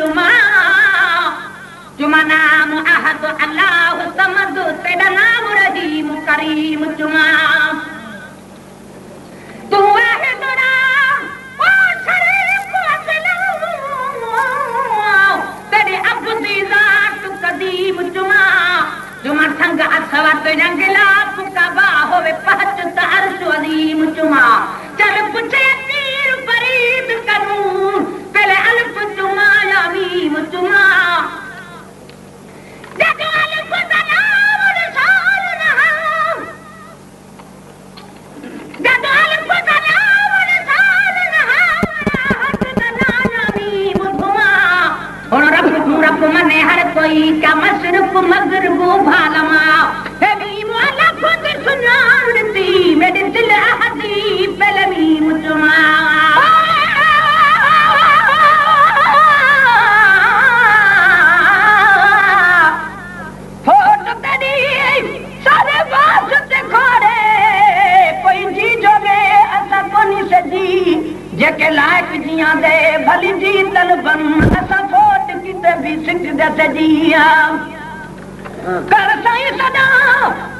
चुमा चुमा नाम अहद अल्लाह समद तेरा नाम रहीम करीम चुमा तू वाहिद ओ शरीफ तेरे अब्दी ज़ात कदीम चुमा चुमा संग असवत रंगला फुकबा होवे पहच अर्श अजीम चुमा चल पुछे तीर फरीद कानून पहले अल्फ चुमा या मीम चुमा जदो अल्फ सलाम रसूल नहाम जदो अल्फ सलाम रसूल नहाम हक दला या मीम चुमा और रब मने हर कोई का मशरक मगरब भालमा हे मीम वाला खुद सुनावती मेरे दिल हदी पहले मीम चुमा फोट तेरी सारे वास्ते खोड़े कोई जी जोगे असा कोनी सजी जेके लायक जियां दे भली जी तन बन असा फोट किते भी सिक दे सजिया कर साईं सदा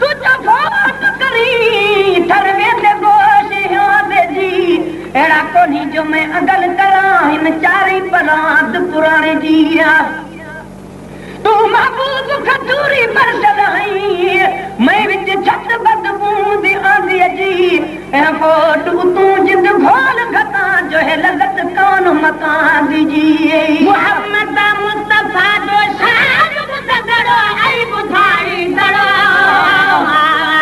तू तो फोट करी थरवे दे गोश हो दे जी एड़ा कोनी जो मैं अगल करा इन चारी परात पुराने जिया तू महबूब खजूरी पर सदाई मैं विच छत बदबू दी आंदी जी ए फोट तू जिंद घोल घता जो है लगत कौन मता दी जी मोहम्मद मुस्तफा दो शान मुदड़ो आई बुधाई दड़ो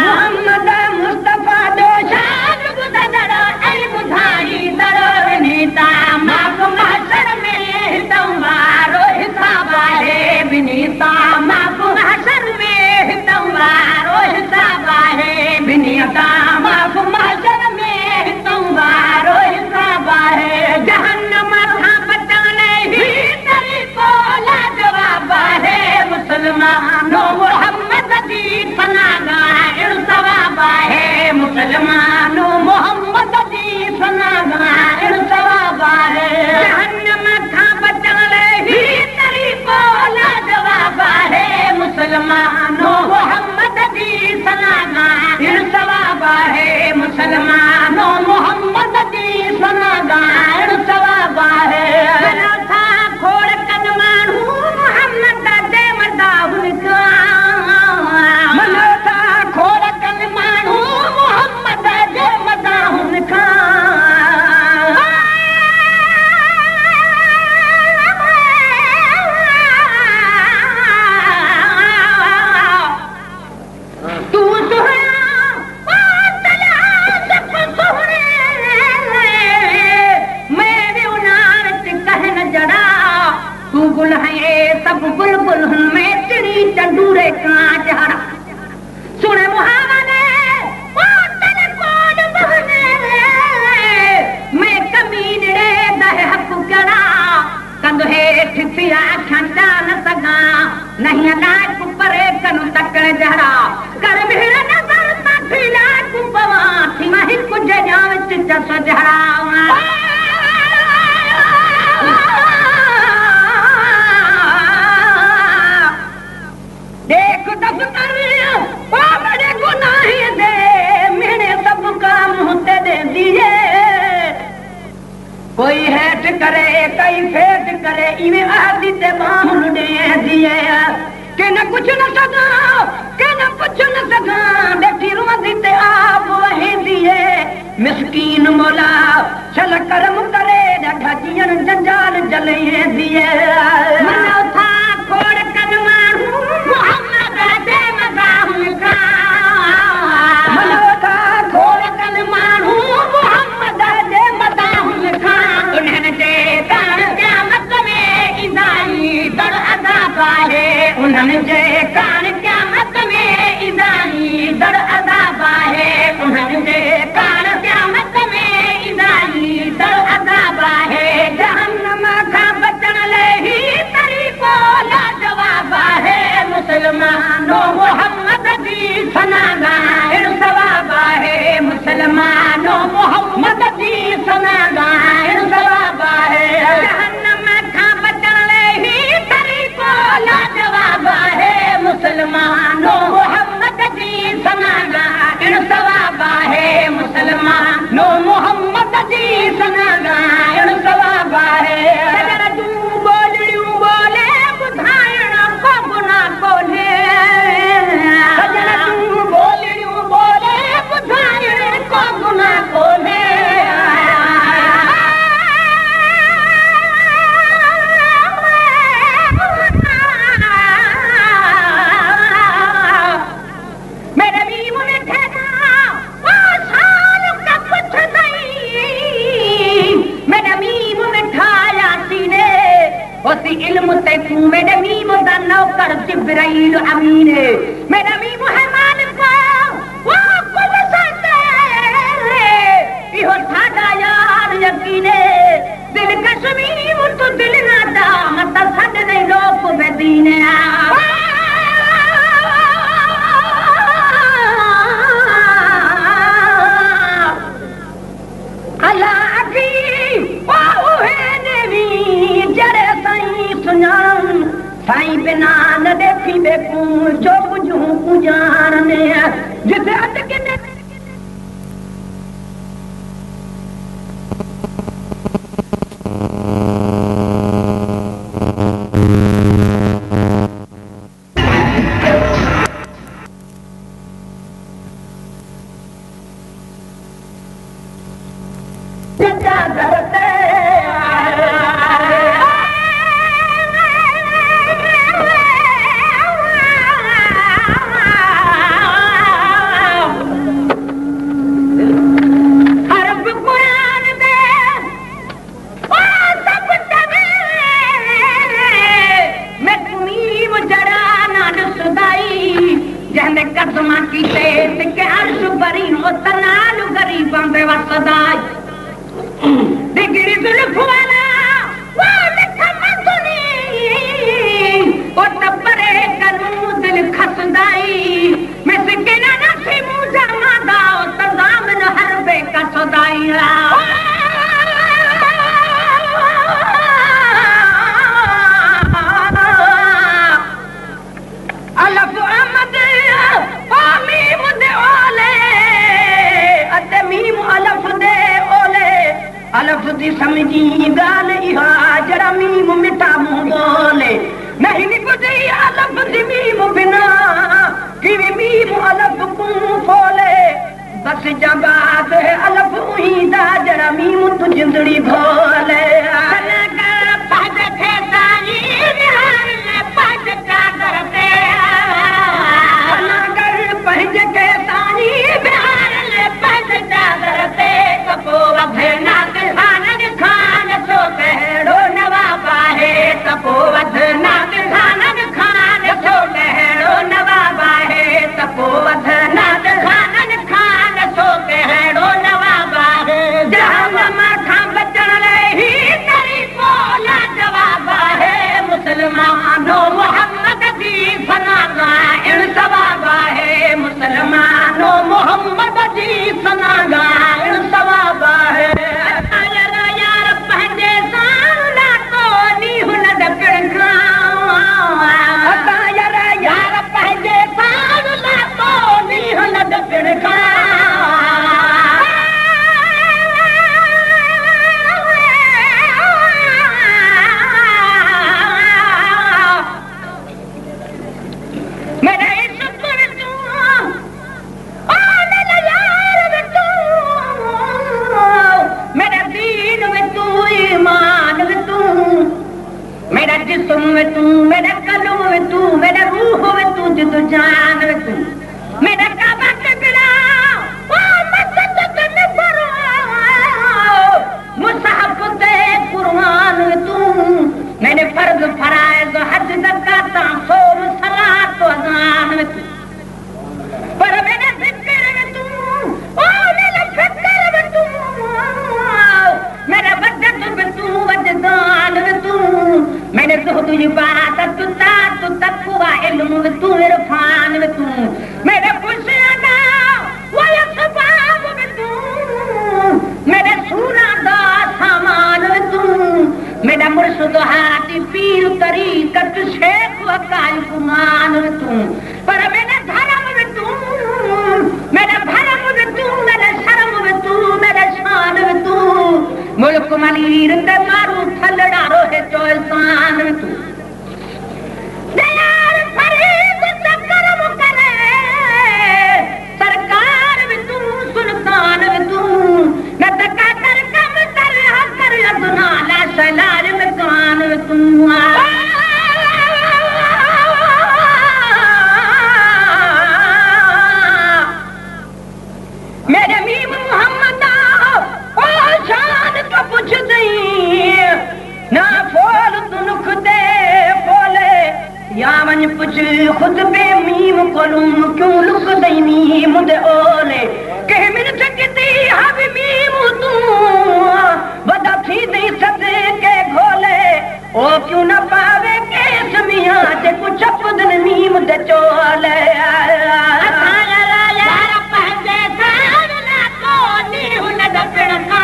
मोहम्मद मुस्तफा दो शान मुदड़ो आई बुधाई दड़ो नीता माफ महशर में तुम्हारो हिसाब है बिनीता माफ महशर में तुम्हारो हिसाब है बिनीता माफ महशर में तुम्हारो हिसाब है जहन्नम था बचाने ही तेरी को लाजवाब है मुसलमानों मोहम्मद की पनागाह सवाब है मुसलमानों मोहम्मद की पनागाह सवाब है जहन्नम था बचाने ही तेरी को लाजवाब है मुसलमानों मोहम्मद की पनागाह सवाब है मुसलमानों मोहम्मद की पनागाह सवाब है था खोड़ कन मानू मोहम्मद दे मदाहुन का मनोता खोड़ कन मानू मोहम्मद दे मदाहुन का तू तू गुल है सब बुलबुल में चिड़ी चंदूरे कांच हरा सुने मुहावने ओ तने कोड बहने मैं कमीन रे दह हक करा कंद हेठ पिया खंडा न सगा नहीं लायक परे कनु तकड़ जहरा कर भीड़ नजर माथी लायक पवा थी महिल कुछ जाव चिच सजहरा देख दफ्तर ओ बड़े गुनाह दे मेरे सब काम होते दे दिए कोई हेठ करे कई फेट करे इवे आदि ते बाहुन दे दिए के न कुछ न सगा के न कुछ न सगा बैठी रोंदी ते आप वही दिए मिस्कीन मौला चल करम करे ढा जियन जंजाल जले दिए मनो था खोड़ कन मारू मोहम्मद दे मदाहुन का मनो था खोड़ कन मारू मोहम्मद दे मदाहुन का उन्हें जे कान क़यामत में इदाई दर अदा पाए उन्हें जे कान क़यामत में इदाई दर अदा पाए उन्हें जे कान क़यामत में इदाई दर अदा पाए जहन्नम का बचन ले ही तरीको लाजवाब है मुसलमानों मोहम्मद की सनागाह सवाब है मुसलमानों मोहम्मद की सनागाह सवाब है जहन्नम का बचन ले سی علم تے تو میرے میم دا نوکر جبرائیل امین میرا میم ہے مالک وہ کل ساتے یہ ساڈا یار یقین دل کشمیر تو دل نہ دا مت سد نہیں لوک بدینے سائیں بنا نہ دیکھی دیکھوں جو بجھوں کو جاننے جسے اٹکنے वन पुछ खुद पे मीम कोलुम क्यों लुक दई मीम दे ओले के मिन सकती हब मीम तू वदा थी दई सदे के घोले ओ क्यों न पावे के समिया ते कुछ पदन मीम दे चोले यार पहले सार ना को नी हुन दपण का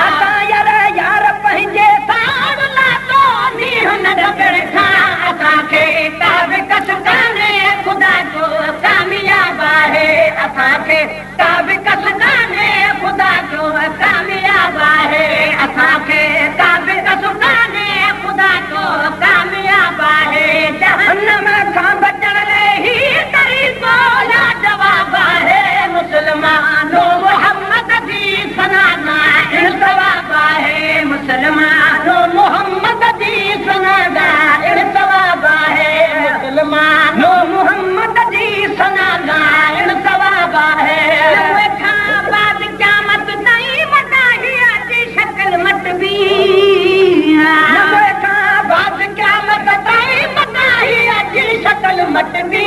आता यार पहले सार ना को नी हुन दपण का आता के ताब कसकाने खुदा को कामयाब है आता के ताब कसकाने खुदा को कामयाब है आता के ताब कसकाने खुदा को कामयाब है जहन्नम का बचन ले ही तरीको या जवाब है मुसलमानों मोहम्मद की सनाना इन सवाब है मुसलमानों मोहम्मद की सनाना इन सवाब है मुसलमानों मोहम्मद की सनाना इन सवाब है बाद क़यामत नहीं मदाहिया की शक्ल मत भी बाद क़यामत नहीं मदाहिया की शक्ल मत भी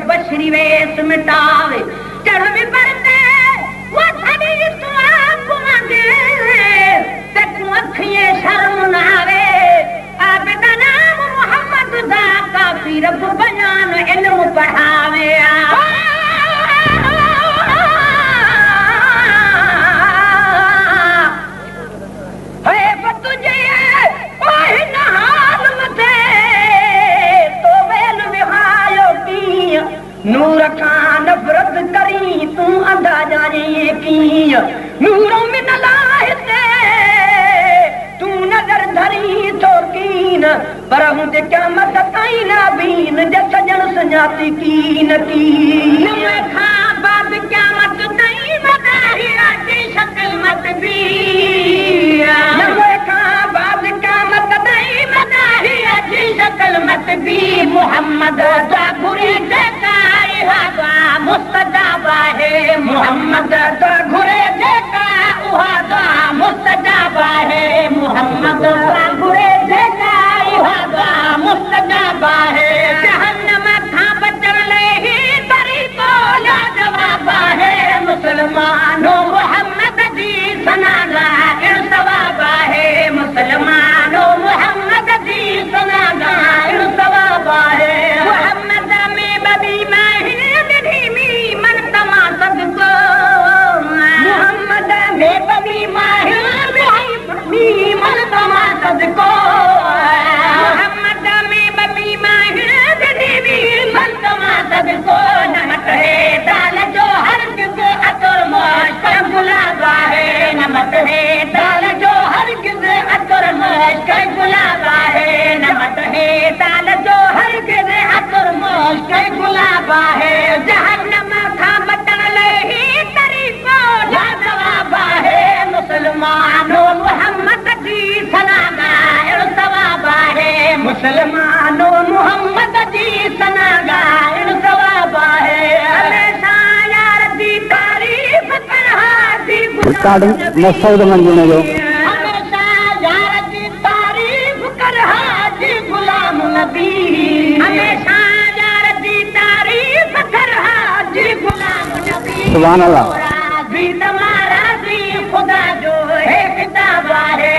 बशरी वेस मिटावे चढ़ में पड़ते वो थड़ी तू आप मांगे ते तू अखिए शर्म ना आवे आप का नाम मोहम्मद दा काफी रब बयान इल्म पढ़ावे है तुझे ओह नहाल मथे तो वेल विहायो की नूर खां नफरत करी तू अंधा जाने की नूरों में न लाहिते तू नजर धरी तो कीन पर हूं ते क़यामत ताईं ना बीन जे सजण सुञाती कीन खां बाद क़यामत ताईं मदाहिया की शक्ल मत भी खां बाद क़यामत ताईं मदाहिया की शक्ल मत भी मोहम्मद दा घुरे मुस्तजाब है मोहम्मद दा घुरे जेका उहा दा मुस्तजाब है मोहम्मद दा घुरे जेका उहा दा मुस्तजाब है जहन्नम खां बचण ले ही तरीको या जवाब है मुसलमानों मोहम्मद जी सनागा इन सवाब है मुसलमानों मोहम्मद जी सनागा इन सवाब है मोहम्मद में बबी मोहम्मद में बबी माहिर मन तमा सदको मोहम्मद में बबी माहिर मन तमा सदको नमत है दाल जो हर किस अतर मोश का गुलाब है नमत है दाल जो हर किस अतर मोश का गुलाब है नमत है दाल जो हर किस अतर मोश का गुलाब है जहन्नम खां बचण ले ही तरीको या जवाब है मुसलमानों मोहम्मद जी सनागा इन सवाब है मुसलमानों मोहम्मद जी सनागा इन सवाब है हमेशा यार दी तारीफ कर हादी रिकॉर्डिंग मसूद मंजूने जो हमेशा यार दी तारीफ कर हादी गुलाम नबी हमेशा यार दी तारीफ कर हादी गुलाम नबी सुभान अल्लाह तुम्हारा भी खुदा जो है किताब है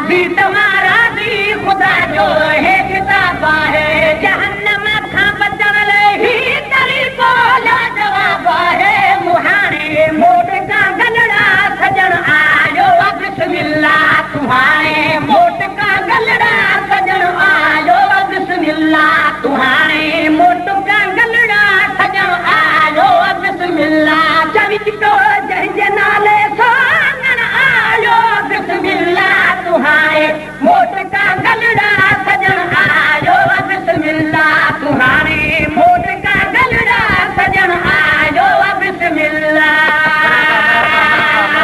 भी तुम्हारा भी खुदा जो है किताब है जहन्नम खां बचण ले ही तरीको ला जवाब है मुहाने मोट का गलड़ा सजण आयो बिस्मिल्लाह तुम्हारे मोट का गलड़ा सजण आयो बिस्मिल्लाह तुम्हारे मोट का गलड़ा सजण आयो बिस्मिल्लाह जब तो